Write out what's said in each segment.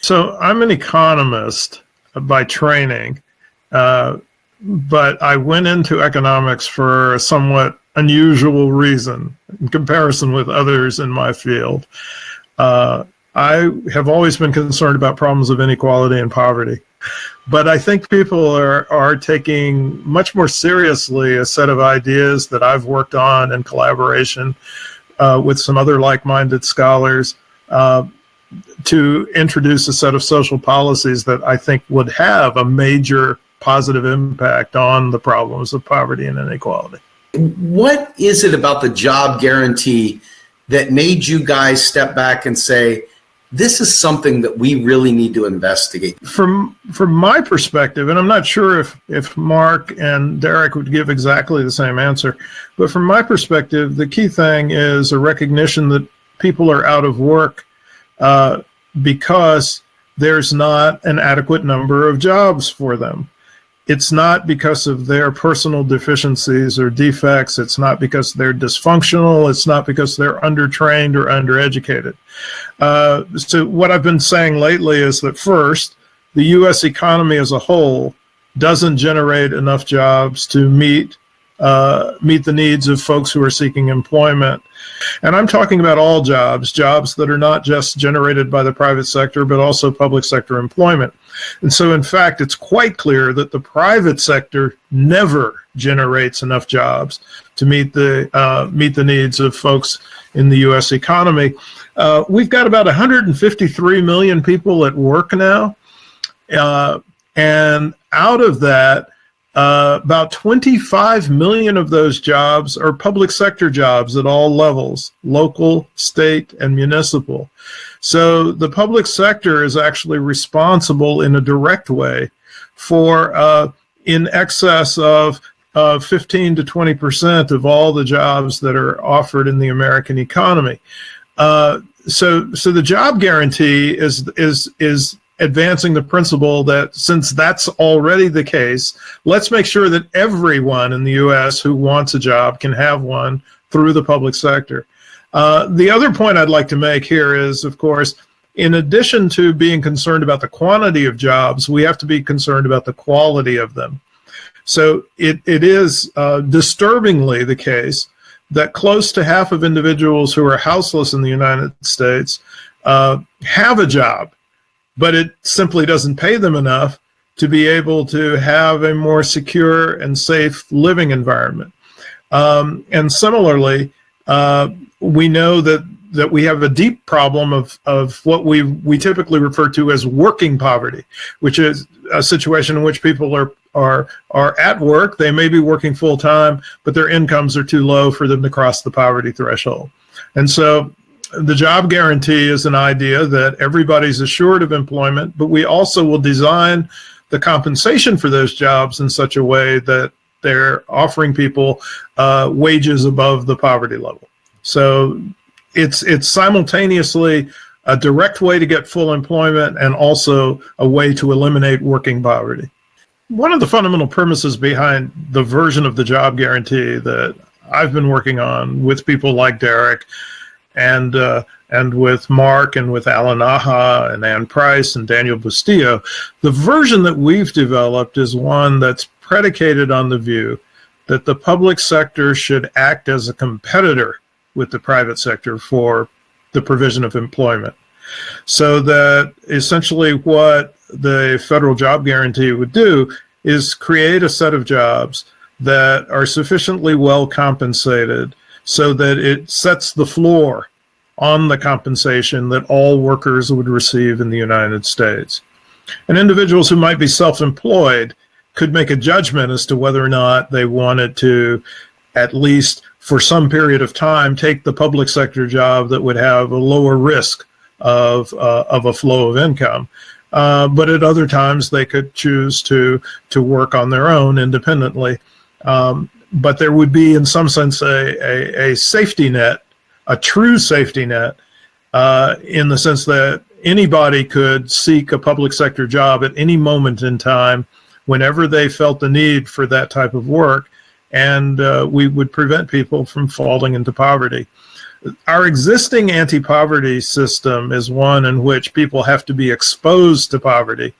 So I'm an economist by training, but I went into economics for a somewhat unusual reason in comparison with others in my field. I have always been concerned about problems of inequality and poverty, but I think people are taking much more seriously a set of ideas that I've worked on in collaboration with some other like-minded scholars to introduce a set of social policies that I think would have a major positive impact on the problems of poverty and inequality. What is it about the job guarantee that made you guys step back and say, this is something that we really need to investigate? From my perspective, and I'm not sure if Mark and Derek would give exactly the same answer, but from my perspective, the key thing is a recognition that people are out of work because there's not an adequate number of jobs for them. It's not because of their personal deficiencies or defects. It's not because they're dysfunctional. It's not because they're undertrained or undereducated. So what I've been saying lately is that first, the U.S. economy as a whole doesn't generate enough jobs to meet the needs of folks who are seeking employment. And I'm talking about all jobs that are not just generated by the private sector, but also public sector employment. And so, in fact, it's quite clear that the private sector never generates enough jobs to meet the needs of folks in the U.S. economy. We've got about 153 million people at work now, and out of that, about 25 million of those jobs are public sector jobs at all levels, local, state, and municipal. So the public sector is actually responsible in a direct way for in excess of 15 to 20% of all the jobs that are offered in the American economy. So the job guarantee is advancing the principle that since that's already the case, let's make sure that everyone in the U.S. who wants a job can have one through the public sector. The other point I'd like to make here is, of course, in addition to being concerned about the quantity of jobs, we have to be concerned about the quality of them. So it is disturbingly the case that close to half of individuals who are houseless in the United States have a job, but it simply doesn't pay them enough to be able to have a more secure and safe living environment. And similarly, we know that we have a deep problem of what we typically refer to as working poverty, which is a situation in which people are at work. They may be working full time, but their incomes are too low for them to cross the poverty threshold. And so the job guarantee is an idea that everybody's assured of employment, but we also will design the compensation for those jobs in such a way that they're offering people wages above the poverty level. So it's simultaneously a direct way to get full employment and also a way to eliminate working poverty. One of the fundamental premises behind the version of the job guarantee that I've been working on with people like Derek and with Mark and with Alan Aha and Ann Price and Daniel Bustillo, the version that we've developed is one that's predicated on the view that the public sector should act as a competitor with the private sector for the provision of employment. So that essentially what the federal job guarantee would do is create a set of jobs that are sufficiently well compensated so that it sets the floor on the compensation that all workers would receive in the United States. And individuals who might be self-employed could make a judgment as to whether or not they wanted to, at least for some period of time, take the public sector job that would have a lower risk of a flow of income. But at other times, they could choose to work on their own independently. But there would be, in some sense, a safety net, a true safety net, in the sense that anybody could seek a public sector job at any moment in time, whenever they felt the need for that type of work, and we would prevent people from falling into poverty. our existing anti-poverty system is one in which people have to be exposed to poverty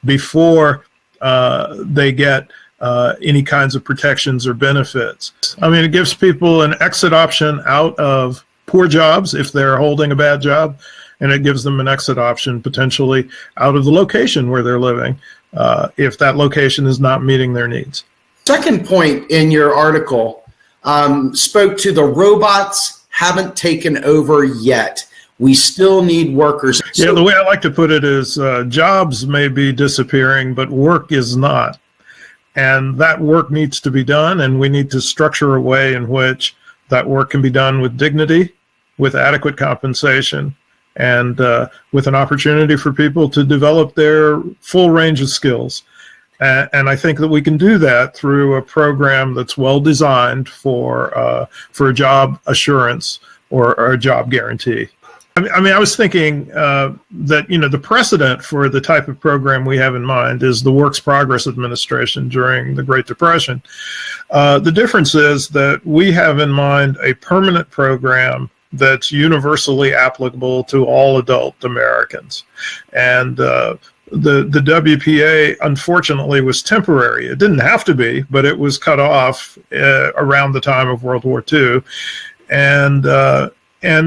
before they get any kinds of protections or benefits. I mean, it gives people an exit option out of poor jobs if they're holding a bad job, and it gives them an exit option potentially out of the location where they're living if that location is not meeting their needs. Second point in your article spoke to the robots haven't taken over yet. We still need workers. Yeah, the way I like to put it is jobs may be disappearing, but work is not. And that work needs to be done, and we need to structure a way in which that work can be done with dignity, with adequate compensation, and with an opportunity for people to develop their full range of skills. And I think that we can do that through a program that's well designed for a job assurance or a job guarantee. I mean, I was thinking that, you know, the precedent for the type of program we have in mind is the Works Progress Administration during the Great Depression. The difference is that we have in mind a permanent program that's universally applicable to all adult Americans. And the WPA, unfortunately, was temporary. It didn't have to be, but it was cut off around the time of World War II. And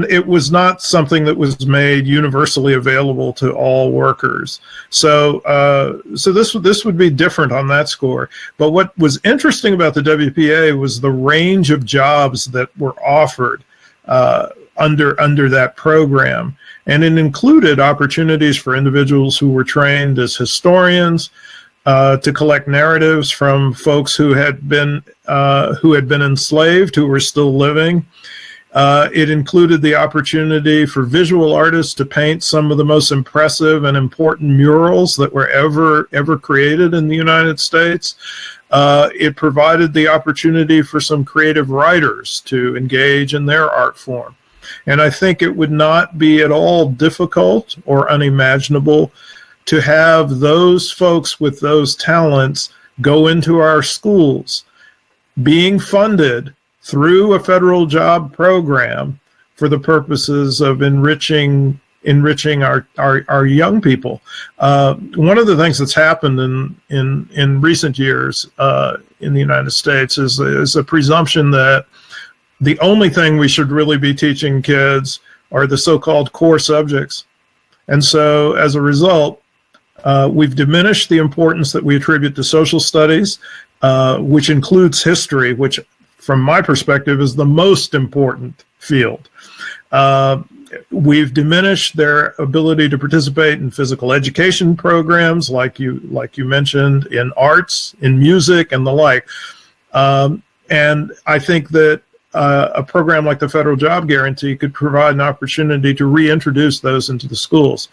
it was not something that was made universally available to all workers. So this would be different on that score. But what was interesting about the WPA was the range of jobs that were offered under that program. And it included opportunities for individuals who were trained as historians to collect narratives from folks who had been enslaved, who were still living. It included the opportunity for visual artists to paint some of the most impressive and important murals that were ever created in the United States. It provided the opportunity for some creative writers to engage in their art form. And I think it would not be at all difficult or unimaginable to have those folks with those talents go into our schools, being funded through a federal job program for the purposes of enriching our young people. One of the things that's happened in recent years in the United States is a presumption that the only thing we should really be teaching kids are the so-called core subjects. And so as a result, we've diminished the importance that we attribute to social studies, which includes history, which from my perspective is the most important field. We've diminished their ability to participate in physical education programs, like you mentioned, in arts, in music, and the like. And I think that a program like the Federal Job Guarantee could provide an opportunity to reintroduce those into the schools.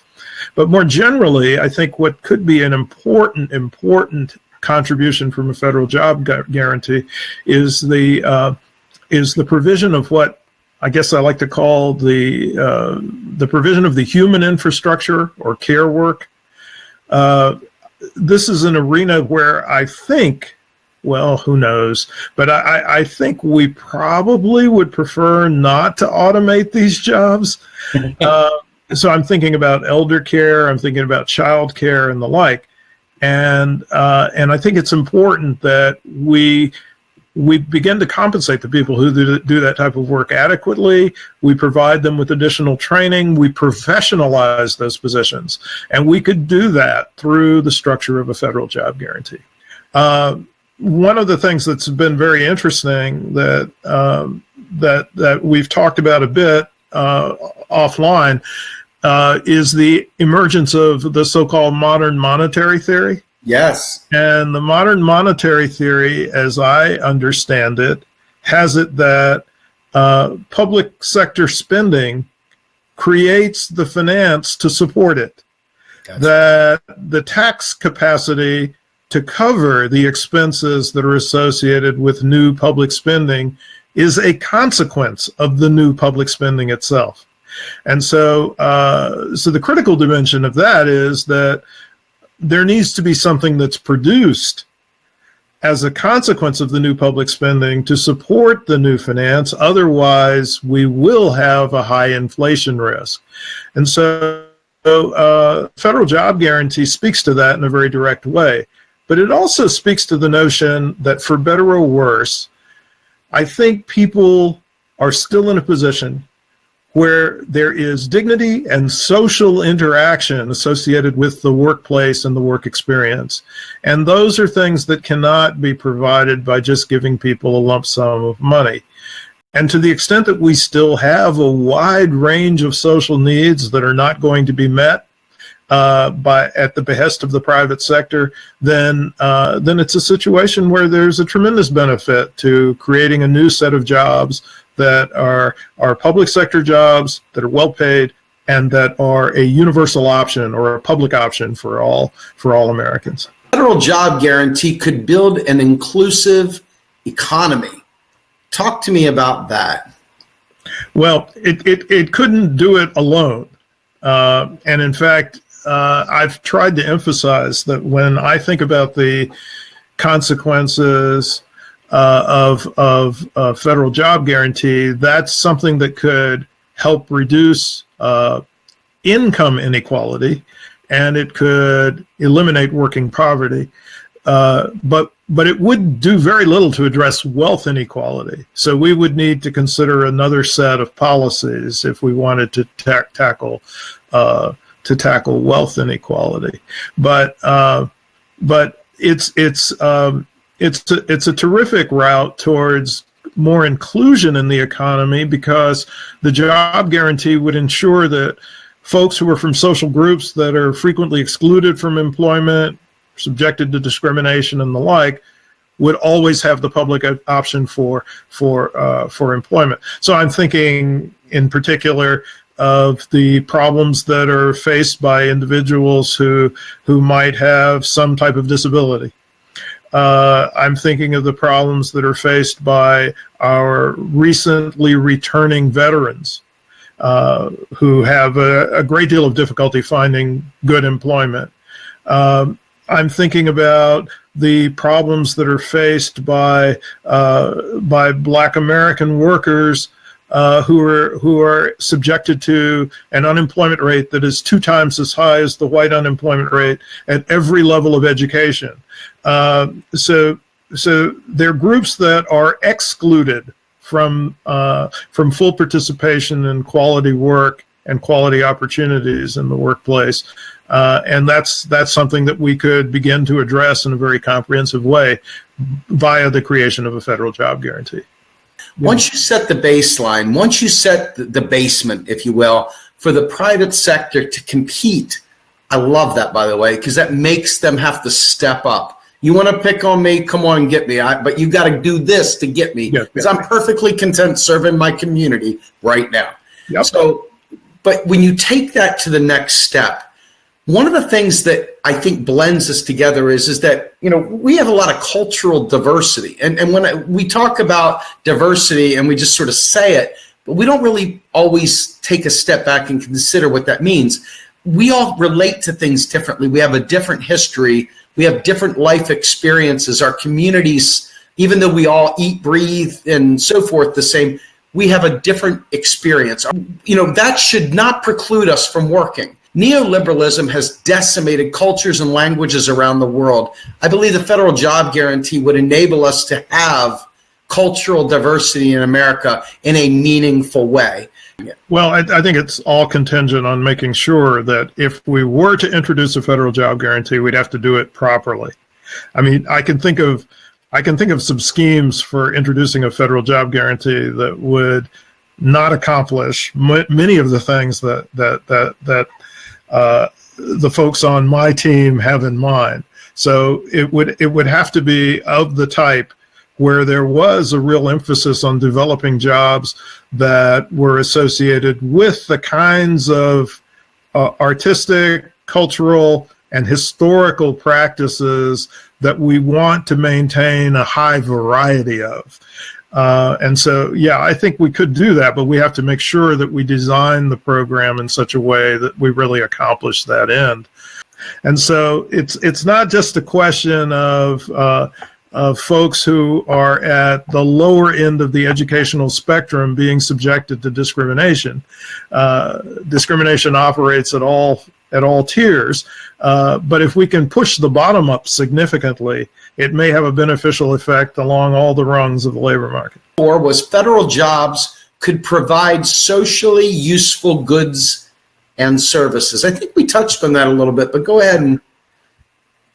But more generally, I think what could be an important contribution from a federal job guarantee is the provision of what I guess I like to call the provision of the human infrastructure or care work. This is an arena where I think, well, who knows, but I think we probably would prefer not to automate these jobs. So I'm thinking about elder care, I'm thinking about child care and the like. And I think it's important that we begin to compensate the people who do that type of work adequately. We provide them with additional training. We professionalize those positions. And we could do that through the structure of a federal job guarantee. One of the things that's been very interesting that we've talked about a bit offline is the emergence of the so-called modern monetary theory. Yes. And the modern monetary theory, as I understand it, has it that public sector spending creates the finance to support it. Gotcha. That the tax capacity to cover the expenses that are associated with new public spending is a consequence of the new public spending itself. And so the critical dimension of that is that there needs to be something that's produced as a consequence of the new public spending to support the new finance. Otherwise, we will have a high inflation risk. And so federal job guarantee speaks to that in a very direct way. But it also speaks to the notion that for better or worse, I think people are still in a position where there is dignity and social interaction associated with the workplace and the work experience. And those are things that cannot be provided by just giving people a lump sum of money. And to the extent that we still have a wide range of social needs that are not going to be met at the behest of the private sector, then it's a situation where there's a tremendous benefit to creating a new set of jobs that are public sector jobs that are well paid and that are a universal option or a public option for all Americans. Federal job guarantee could build an inclusive economy. Talk to me about that. Well, it couldn't do it alone. And in fact, I've tried to emphasize that when I think about the consequences of federal job guarantee, that's something that could help reduce income inequality, and it could eliminate working poverty. But it would do very little to address wealth inequality. So we would need to consider another set of policies if we wanted to tackle wealth inequality. But it's a terrific route towards more inclusion in the economy, because the job guarantee would ensure that folks who are from social groups that are frequently excluded from employment, subjected to discrimination and the like, would always have the public option for employment. So I'm thinking in particular of the problems that are faced by individuals who might have some type of disability. I'm thinking of the problems that are faced by our recently returning veterans who have a great deal of difficulty finding good employment. I'm thinking about the problems that are faced by Black American workers who are subjected to an unemployment rate that is 2 times as high as the white unemployment rate at every level of education. So they're groups that are excluded from full participation in quality work and quality opportunities in the workplace. And that's something that we could begin to address in a very comprehensive way via the creation of a federal job guarantee. Yeah. Once you set the baseline, once you set the basement, if you will, for the private sector to compete, I love that, by the way, because that makes them have to step up. You want to pick on me? Come on and get me. But you got to do this to get me, because I'm perfectly content serving my community right now. Yep. So, but when you take that to the next step, one of the things that I think blends us together is that, you know, we have a lot of cultural diversity. And when we talk about diversity and we just sort of say it, but we don't really always take a step back and consider what that means. We all relate to things differently. We have a different history. We have different life experiences. Our communities, even though we all eat, breathe, and so forth the same, we have a different experience. You know, that should not preclude us from working. Neoliberalism has decimated cultures and languages around the world. I believe the federal job guarantee would enable us to have cultural diversity in America in a meaningful way. Well, I think it's all contingent on making sure that if we were to introduce a federal job guarantee, we'd have to do it properly. I mean, I can think of some schemes for introducing a federal job guarantee that would not accomplish many of the things that the folks on my team have in mind. So it would have to be of the type where there was a real emphasis on developing jobs that were associated with the kinds of artistic, cultural, and historical practices that we want to maintain a high variety of. And so, yeah, I think we could do that, but we have to make sure that we design the program in such a way that we really accomplish that end. And so it's not just a question of of folks who are at the lower end of the educational spectrum being subjected to discrimination. Discrimination operates at all tiers, but if we can push the bottom up significantly, it may have a beneficial effect along all the rungs of the labor market. Or was federal jobs could provide socially useful goods and services. I think we touched on that a little bit, but go ahead and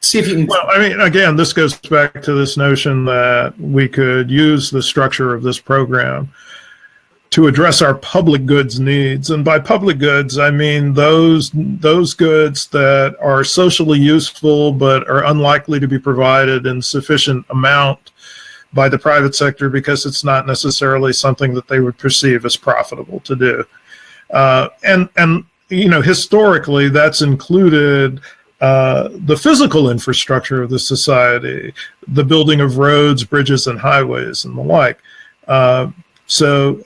see if you can. Well, I mean, again, this goes back to this notion that we could use the structure of this program to address our public goods needs. And by public goods, I mean those goods that are socially useful but are unlikely to be provided in sufficient amount by the private sector because it's not necessarily something that they would perceive as profitable to do. And historically, that's included the physical infrastructure of the society, the building of roads, bridges, and highways, and the like. So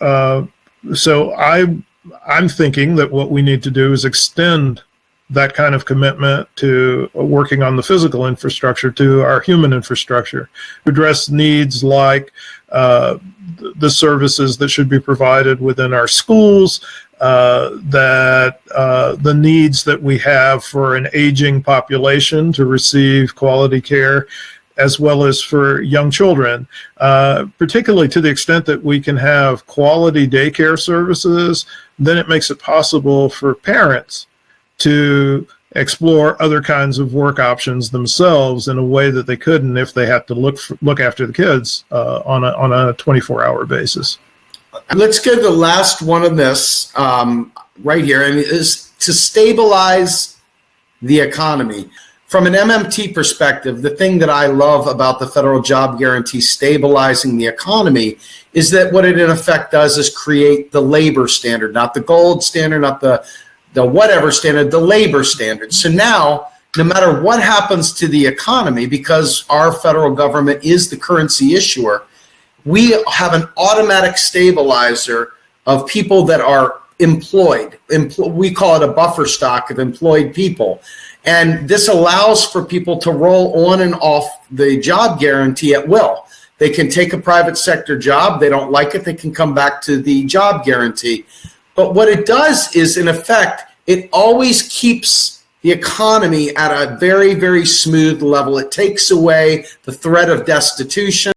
I'm thinking that what we need to do is extend that kind of commitment to working on the physical infrastructure to our human infrastructure, to address needs like the services that should be provided within our schools, the needs that we have for an aging population to receive quality care, as well as for young children, particularly to the extent that we can have quality daycare services. Then it makes it possible for parents to explore other kinds of work options themselves in a way that they couldn't if they had to look after the kids on a 24-hour basis. Let's go to the last one of this right here, and it is to stabilize the economy. From an MMT perspective, the thing that I love about the federal job guarantee stabilizing the economy is that what it in effect does is create the labor standard, not the gold standard, not the whatever standard, the labor standard. So now, no matter what happens to the economy, because our federal government is the currency issuer, we have an automatic stabilizer of people that are employed. We call it a buffer stock of employed people. And this allows for people to roll on and off the job guarantee at will. They can take a private sector job. They don't like it. They can come back to the job guarantee. But what it does is, in effect, it always keeps the economy at a very, very smooth level. It takes away the threat of destitution.